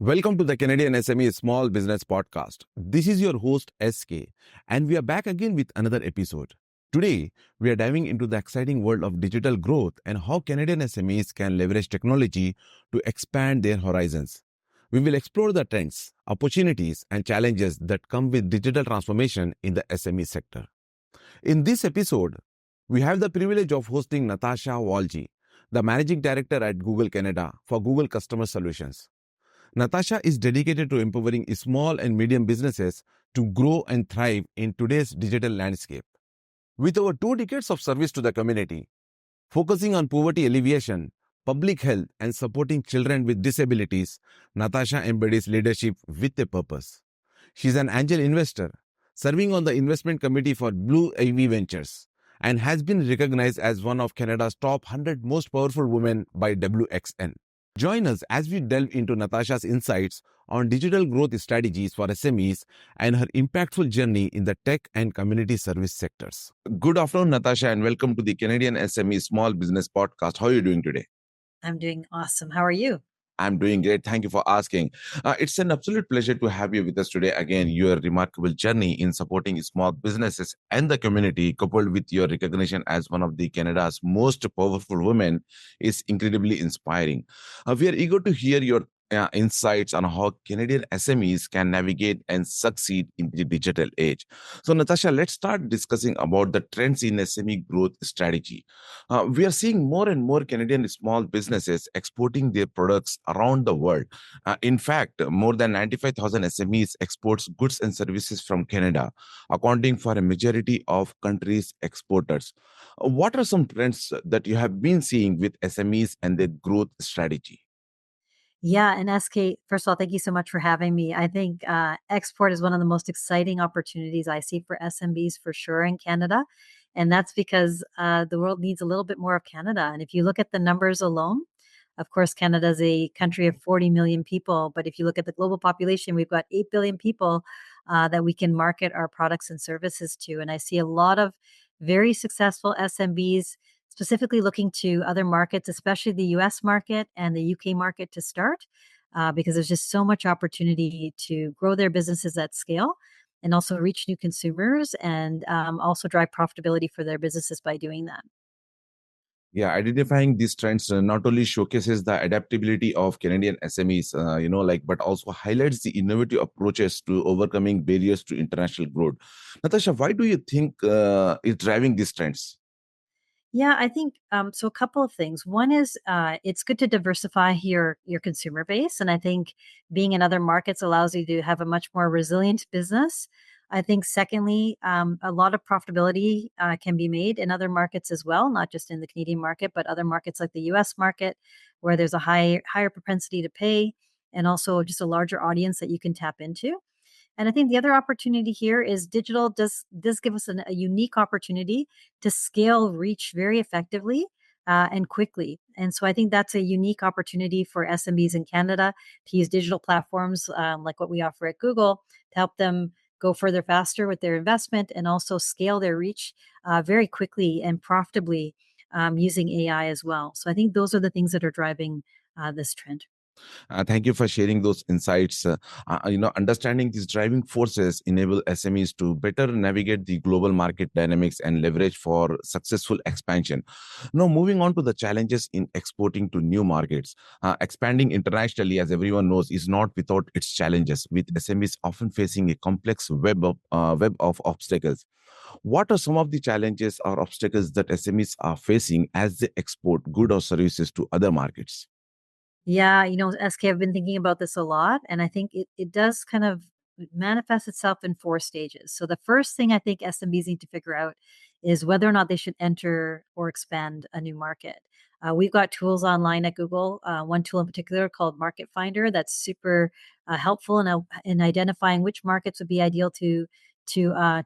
Welcome to the Canadian SME Small Business Podcast. This is your host SK, and we are back again with another episode. Today, we are diving into the exciting world of digital growth and how Canadian SMEs can leverage technology to expand their horizons. We will explore the trends, opportunities, and challenges that come with digital transformation in the SME sector. In this episode, we have the privilege of hosting Natasha Walji, the Managing Director at Google Canada for Google Customer Solutions. Natasha is dedicated to empowering small and medium businesses to grow and thrive in today's digital landscape. With over 2 decades of service to the community, focusing on poverty alleviation, public health, and supporting children with disabilities, Natasha embodies leadership with a purpose. She's an angel investor, serving on the investment committee for Blue Ivy Ventures, and has been recognized as one of Canada's top 100 most powerful women by WXN. Join us as we delve into Natasha's insights on digital growth strategies for SMEs and her impactful journey in the tech and community service sectors. Good afternoon, Natasha, and welcome to the Canadian SME Small Business Podcast. How are you doing today? I'm doing awesome. How are you? I'm doing great. Thank you for asking. It's an absolute pleasure to have you with us today. Again, your remarkable journey in supporting small businesses and the community, coupled with your recognition as one of the Canada's most powerful women, is incredibly inspiring. We are eager to hear your insights on how Canadian SMEs can navigate and succeed in the digital age. So, Natasha, let's start discussing about the trends in SME growth strategy. We are seeing more and more Canadian small businesses exporting their products around the world. In fact, more than 95,000 SMEs exports goods and services from Canada, accounting for a majority of countries' exporters. What are some trends that you have been seeing with SMEs and their growth strategy? Yeah, and SK, first of all, thank you so much for having me. I think export is one of the most exciting opportunities I see for SMBs for sure in Canada. And that's because the world needs a little bit more of Canada. And if you look at the numbers alone, of course, Canada is a country of 40 million people. But if you look at the global population, we've got 8 billion people that we can market our products and services to. And I see a lot of very successful SMBs specifically looking to other markets, especially the US market and the UK market to start, because there's just so much opportunity to grow their businesses at scale and also reach new consumers and also drive profitability for their businesses by doing that. Yeah, identifying these trends not only showcases the adaptability of Canadian SMEs, but also highlights the innovative approaches to overcoming barriers to international growth. Natasha, why do you think is driving these trends? Yeah, I think so. A couple of things. One is it's good to diversify your consumer base, and I think being in other markets allows you to have a much more resilient business. I think secondly, a lot of profitability can be made in other markets as well, not just in the Canadian market, but other markets like the U.S. market, where there's a higher propensity to pay, and also just a larger audience that you can tap into. And I think the other opportunity here is digital does give us a unique opportunity to scale reach very effectively and quickly. And so I think that's a unique opportunity for SMBs in Canada to use digital platforms like what we offer at Google to help them go further faster with their investment and also scale their reach very quickly and profitably using AI as well. So I think those are the things that are driving this trend. Thank you for sharing those insights. Understanding these driving forces enable SMEs to better navigate the global market dynamics and leverage for successful expansion. Now, moving on to the challenges in exporting to new markets. Expanding internationally, as everyone knows, is not without its challenges, with SMEs often facing a complex web of obstacles. What are some of the challenges or obstacles that SMEs are facing as they export goods or services to other markets? Yeah, SK, I've been thinking about this a lot, and I think it does kind of manifest itself in 4 stages. So the first thing I think SMBs need to figure out is whether or not they should enter or expand a new market. We've got tools online at Google, one tool in particular called Market Finder that's super helpful in identifying which markets would be ideal to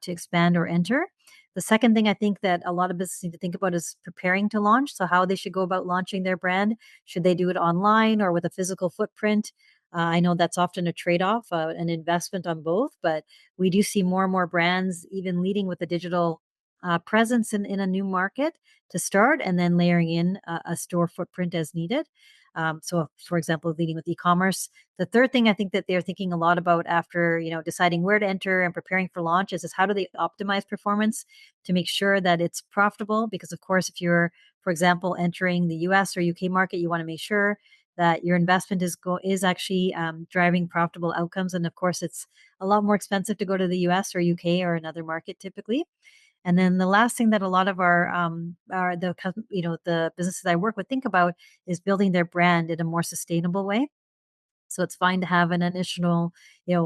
expand or enter. The second thing I think that a lot of businesses need to think about is preparing to launch. So how they should go about launching their brand. Should they do it online or with a physical footprint? I know that's often a trade-off, an investment on both, but we do see more and more brands even leading with a digital presence in a new market to start and then layering in a store footprint as needed. So, for example, leading with e-commerce. The third thing I think that they're thinking a lot about after deciding where to enter and preparing for launch is how do they optimize performance to make sure that it's profitable? Because of course, if you're, for example, entering the US or UK market, you want to make sure that your investment is actually driving profitable outcomes. And of course, it's a lot more expensive to go to the US or UK or another market typically. And then the last thing that a lot of the businesses I work with think about is building their brand in a more sustainable way. So it's fine to have an initial,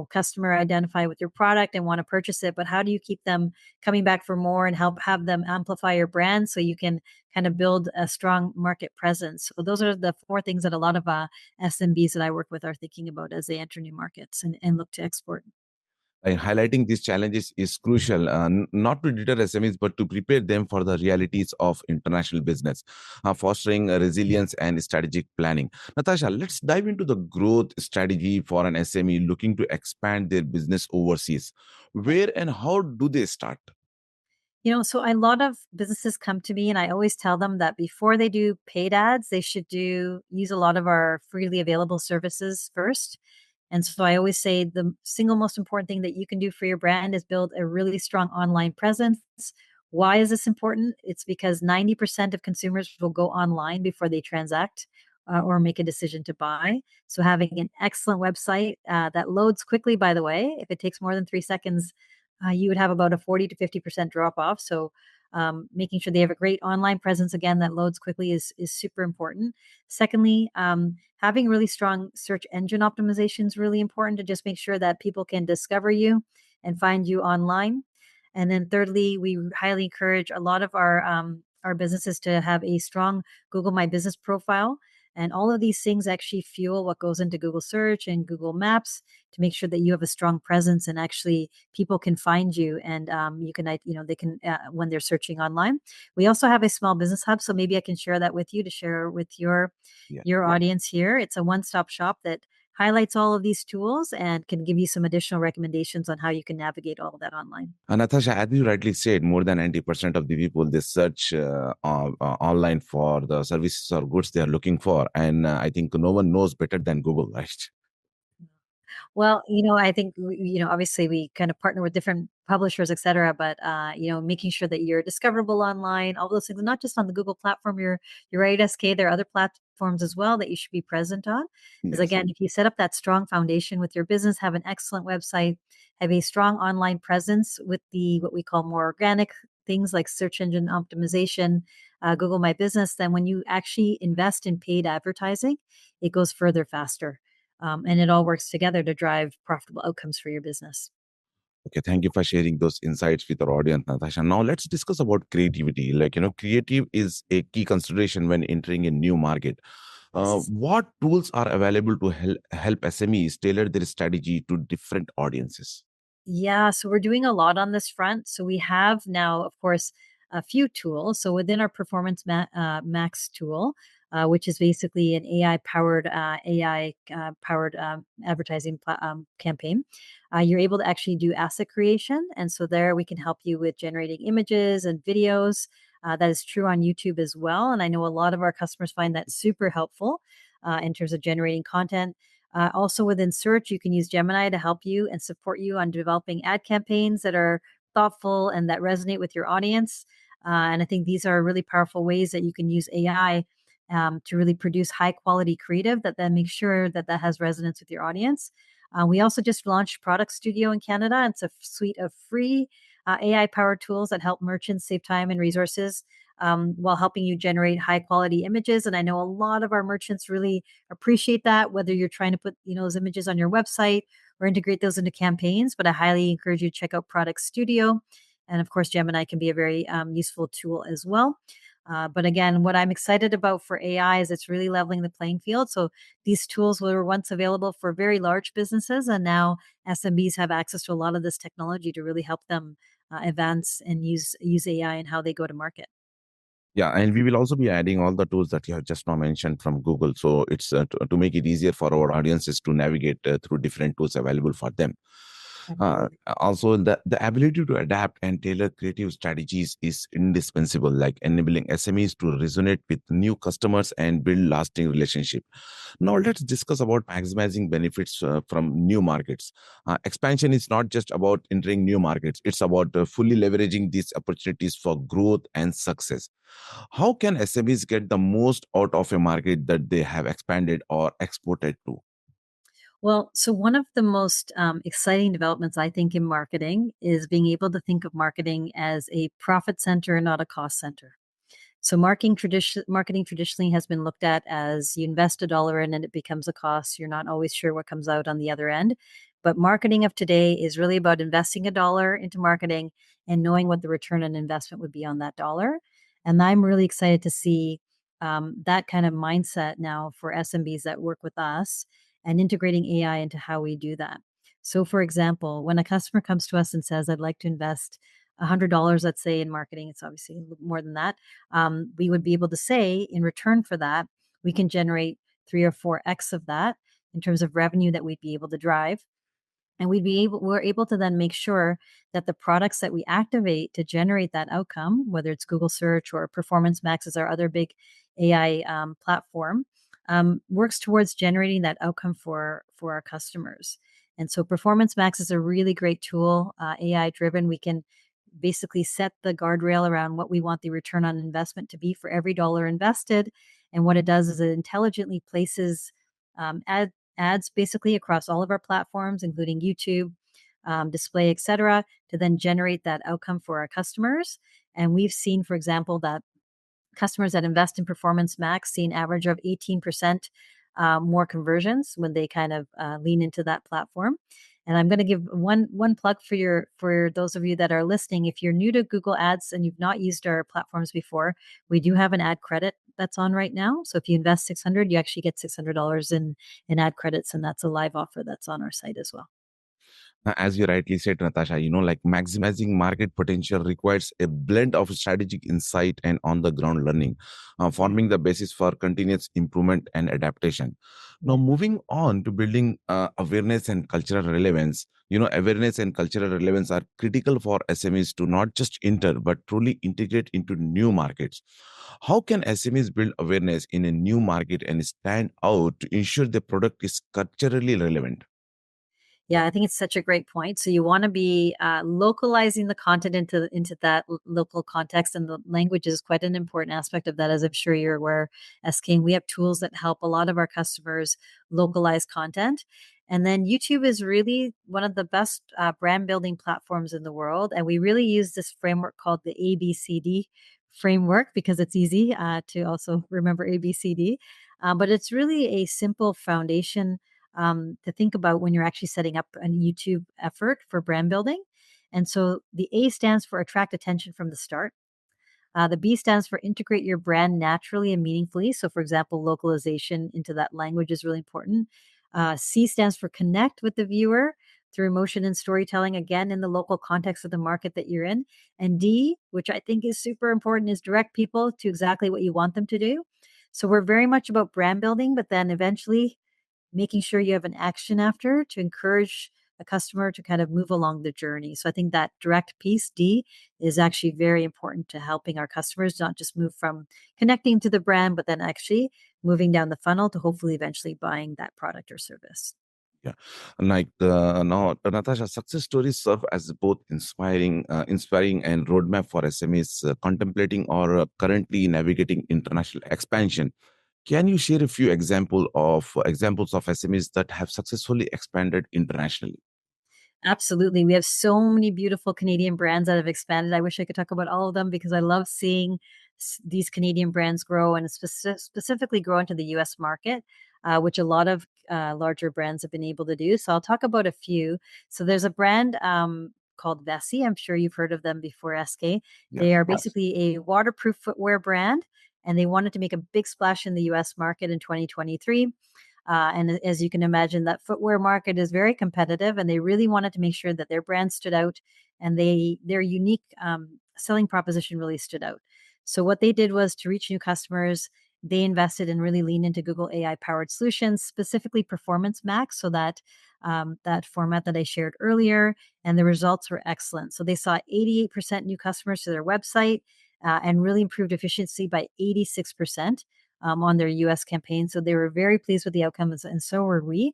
customer identify with your product and want to purchase it, but how do you keep them coming back for more and help have them amplify your brand so you can kind of build a strong market presence? So those are the four things that a lot of SMBs that I work with are thinking about as they enter new markets and look to export. And highlighting these challenges is crucial, not to deter SMEs, but to prepare them for the realities of international business, fostering resilience and strategic planning. Natasha, let's dive into the growth strategy for an SME looking to expand their business overseas. Where and how do they start? So a lot of businesses come to me and I always tell them that before they do paid ads, they should use a lot of our freely available services first. And so I always say the single most important thing that you can do for your brand is build a really strong online presence. Why is this important? It's because 90% of consumers will go online before they transact or make a decision to buy. So having an excellent website that loads quickly, by the way, if it takes more than 3 seconds, you would have about a 40 to 50% drop off. So making sure they have a great online presence again that loads quickly is super important. Secondly, having really strong search engine optimization is really important to just make sure that people can discover you and find you online. And then thirdly, we highly encourage a lot of our businesses to have a strong Google My Business profile. And all of these things actually fuel what goes into Google search and Google Maps to make sure that you have a strong presence and actually people can find you and you can, they can, when they're searching online. We also have a small business hub. So maybe I can share that with you to share with your audience here. It's a one-stop shop that highlights all of these tools and can give you some additional recommendations on how you can navigate all of that online. Natasha, as you rightly said, more than 90% of the people, they search online for the services or goods they are looking for. And I think no one knows better than Google, right? Well, I think obviously we kind of partner with different publishers, et cetera, but making sure that you're discoverable online, all those things, and not just on the Google platform. You're right, SK. There are other platforms as well that you should be present on. Because Yes. again, if you set up that strong foundation with your business, have an excellent website, have a strong online presence with the what we call more organic things like search engine optimization, Google My Business, then when you actually invest in paid advertising, it goes further faster. And it all works together to drive profitable outcomes for your business. Okay, thank you for sharing those insights with our audience, Natasha. Now let's discuss about creativity. Creative is a key consideration when entering a new market. Yes. What tools are available to help SMEs tailor their strategy to different audiences? Yeah, so we're doing a lot on this front. So we have now, of course, a few tools. So within our Max tool, which is basically an AI powered advertising campaign, you're able to actually do asset creation, and so there we can help you with generating images and videos. That is true on YouTube as well, and I know a lot of our customers find that super helpful in terms of generating content. Also within search, you can use Gemini to help you and support you on developing ad campaigns that are thoughtful and that resonate with your audience. And I think these are really powerful ways that you can use AI to really produce high quality creative that then makes sure that that has resonance with your audience. We also just launched Product Studio in Canada. It's a suite of free AI powered tools that help merchants save time and resources while helping you generate high quality images. And I know a lot of our merchants really appreciate that, whether you're trying to put those images on your website or integrate those into campaigns. But I highly encourage you to check out Product Studio. And of course, Gemini can be a very useful tool as well. But again, what I'm excited about for AI is it's really leveling the playing field. So these tools were once available for very large businesses, and now SMBs have access to a lot of this technology to really help them advance and use AI and how they go to market. Yeah, and we will also be adding all the tools that you have just now mentioned from Google. So it's to make it easier for our audiences to navigate through different tools available for them. Absolutely. Also, the ability to adapt and tailor creative strategies is indispensable, like enabling SMEs to resonate with new customers and build lasting relationship. Now, let's discuss about maximizing benefits from new markets. Expansion is not just about entering new markets, it's about fully leveraging these opportunities for growth and success. How can SMEs get the most out of a market that they have expanded or exported to? Well, so one of the most exciting developments I think in marketing is being able to think of marketing as a profit center, not a cost center. So marketing traditionally has been looked at as you invest a dollar in and it becomes a cost. You're not always sure what comes out on the other end. But marketing of today is really about investing a dollar into marketing and knowing what the return on investment would be on that dollar. And I'm really excited to see that kind of mindset now for SMBs that work with us and integrating AI into how we do that. So, for example, when a customer comes to us and says, I'd like to invest $100, let's say, in marketing, it's obviously more than that. We would be able to say, in return for that, we can generate 3 or 4x of that in terms of revenue that we'd be able to drive. And we're able to then make sure that the products that we activate to generate that outcome, whether it's Google search or Performance Max is our other big AI platform, works towards generating that outcome for our customers. And so Performance Max is a really great tool, AI driven. We can basically set the guardrail around what we want the return on investment to be for every dollar invested. And what it does is it intelligently places ads basically across all of our platforms, including YouTube, display, etc., to then generate that outcome for our customers. And we've seen, for example, that customers that invest in Performance Max see an average of 18% more conversions when they kind of lean into that platform. And I'm going to give one plug for those of you that are listening. If you're new to Google Ads and you've not used our platforms before, we do have an ad credit that's on right now. So if you invest 600, you actually get $600 in ad credits, and that's a live offer that's on our site as well. As you rightly said, Natasha, like maximizing market potential requires a blend of strategic insight and on the ground learning, forming the basis for continuous improvement and adaptation. Now, Yeah. moving on to building awareness and cultural relevance. Awareness and cultural relevance are critical for SMEs to not just enter, but truly integrate into new markets. How can SMEs build awareness in a new market and stand out to ensure the product is culturally relevant? Yeah, I think it's such a great point. So you want to be localizing the content into that local context, and the language is quite an important aspect of that, as I'm sure you're aware. SK, we have tools that help a lot of our customers localize content. And then YouTube is really one of the best brand building platforms in the world, and we really use this framework called the ABCD framework because it's easy to also remember ABCD. But it's really a simple foundation to think about when you're actually setting up a YouTube effort for brand building. And so the A stands for attract attention from the start. The B stands for integrate your brand naturally and meaningfully. So, for example, localization into that language is really important. C stands for connect with the viewer through emotion and storytelling, again, in the local context of the market that you're in. And D, which I think is super important, is direct people to exactly what you want them to do. So, we're very much about brand building, but then eventually making sure you have an action after to encourage a customer to kind of move along the journey. So I think that direct piece, D, is actually very important to helping our customers not just move from connecting to the brand, but then actually moving down the funnel to hopefully eventually buying that product or service. Yeah, like now, Natasha, success stories serve as both inspiring and roadmap for SMEs contemplating or currently navigating international expansion. Can you share a few examples of SMEs that have successfully expanded internationally? Absolutely. We have so many beautiful Canadian brands that have expanded. I wish I could talk about all of them because I love seeing these Canadian brands grow and specifically grow into the US market, which a lot of larger brands have been able to do. So I'll talk about a few. So there's a brand called Vessi. I'm sure you've heard of them before, SK. They Yes. are basically a waterproof footwear brand, and they wanted to make a big splash in the US market in 2023. And as you can imagine, that footwear market is very competitive, and they really wanted to make sure that their brand stood out and their unique selling proposition really stood out. So what they did was to reach new customers they invested and really leaned into Google AI powered solutions, specifically Performance Max. So that format that I shared earlier, and the results were excellent. So they saw 88% new customers to their website and really improved efficiency by 86% on their US campaign. So they were very pleased with the outcomes, and so were we.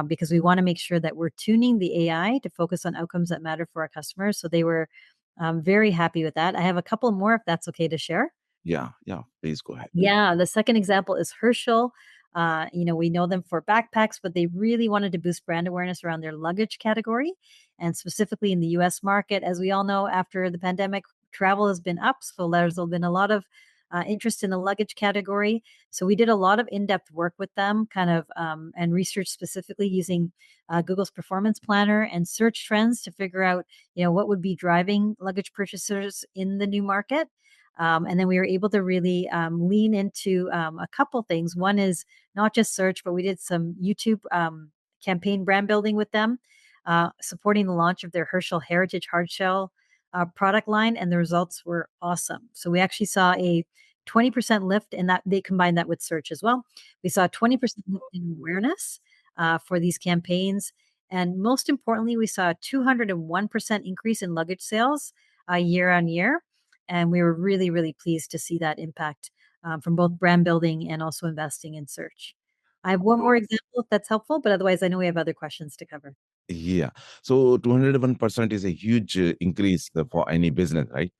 Because we want to make sure that we're tuning the AI to focus on outcomes that matter for our customers. So they were very happy with that. I have a couple more if that's okay to share. Yeah, yeah. Please go ahead. Yeah, the second example is Herschel. We know them for backpacks, but they really wanted to boost brand awareness around their luggage category, and specifically in the US market. As we all know, after the pandemic, travel has been up. So there's been a lot of interest in the luggage category. So we did a lot of in-depth work with them, and research specifically using Google's Performance Planner and search trends to figure out, what would be driving luggage purchasers in the new market. And then we were able to really lean into a couple things. One is not just search, but we did some YouTube campaign brand building with them, supporting the launch of their Herschel Heritage Hardshell product line, and the results were awesome. So we actually saw a 20% lift in that. They combined that with search as well. We saw a 20% lift in awareness for these campaigns. And most importantly, we saw a 201% increase in luggage sales year on year. And we were really, really pleased to see that impact from both brand building and also investing in search. I have one more example if that's helpful, but otherwise, I know we have other questions to cover. Yeah. So 201% is a huge increase for any business, right?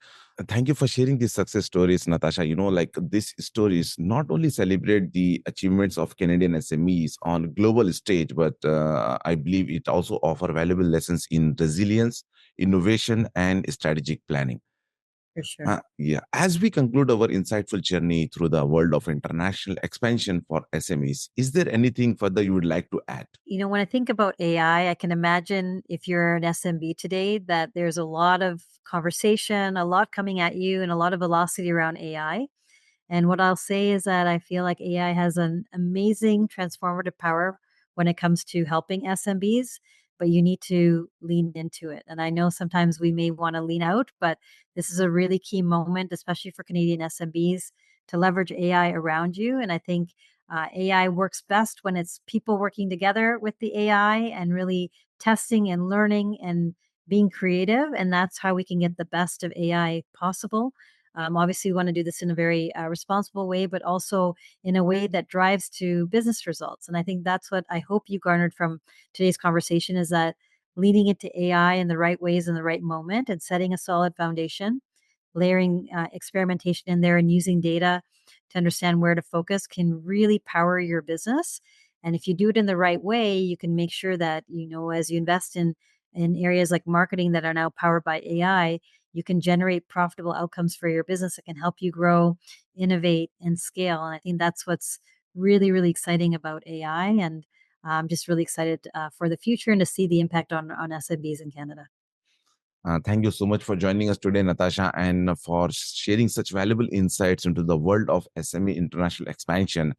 Thank you for sharing these success stories, Natasha. Like these stories not only celebrate the achievements of Canadian SMEs on global stage, but I believe it also offer valuable lessons in resilience, innovation, and strategic planning. For sure. Yeah. As we conclude our insightful journey through the world of international expansion for SMEs, is there anything further you would like to add? When I think about AI, I can imagine if you're an SMB today that there's a lot of conversation, a lot coming at you, and a lot of velocity around AI. And what I'll say is that I feel like AI has an amazing transformative power when it comes to helping SMBs, but you need to lean into it. And I know sometimes we may want to lean out, but this is a really key moment, especially for Canadian SMBs, to leverage AI around you. And I think AI works best when it's people working together with the AI and really testing and learning and being creative. And that's how we can get the best of AI possible. Obviously, we want to do this in a very responsible way, but also in a way that drives to business results. And I think that's what I hope you garnered from today's conversation is that leaning into AI in the right ways in the right moment and setting a solid foundation, layering experimentation in there and using data to understand where to focus can really power your business. And if you do it in the right way, you can make sure that, as you invest in areas like marketing that are now powered by AI, you can generate profitable outcomes for your business that can help you grow, innovate, and scale. And I think that's what's really, really exciting about AI. And I'm just really excited for the future and to see the impact on SMBs in Canada. Thank you so much for joining us today, Natasha, and for sharing such valuable insights into the world of SME international expansion.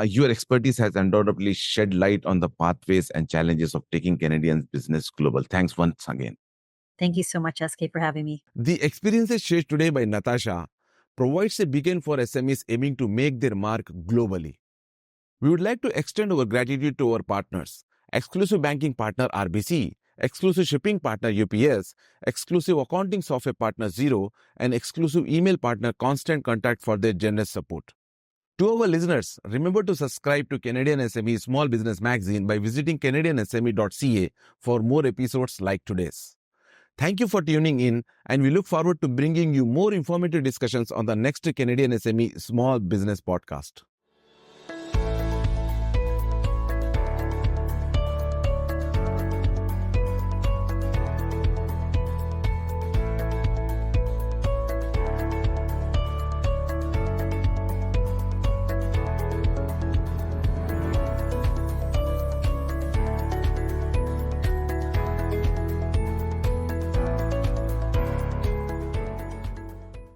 Your expertise has undoubtedly shed light on the pathways and challenges of taking Canadian business global. Thanks once again. Thank you so much, SK, for having me. The experiences shared today by Natasha provides a beacon for SMEs aiming to make their mark globally. We would like to extend our gratitude to our partners, exclusive banking partner RBC, exclusive shipping partner UPS, exclusive accounting software partner Xero, and exclusive email partner Constant Contact for their generous support. To our listeners, remember to subscribe to Canadian SME Small Business Magazine by visiting CanadianSME.ca for more episodes like today's. Thank you for tuning in, and we look forward to bringing you more informative discussions on the next Canadian SME Small Business Podcast.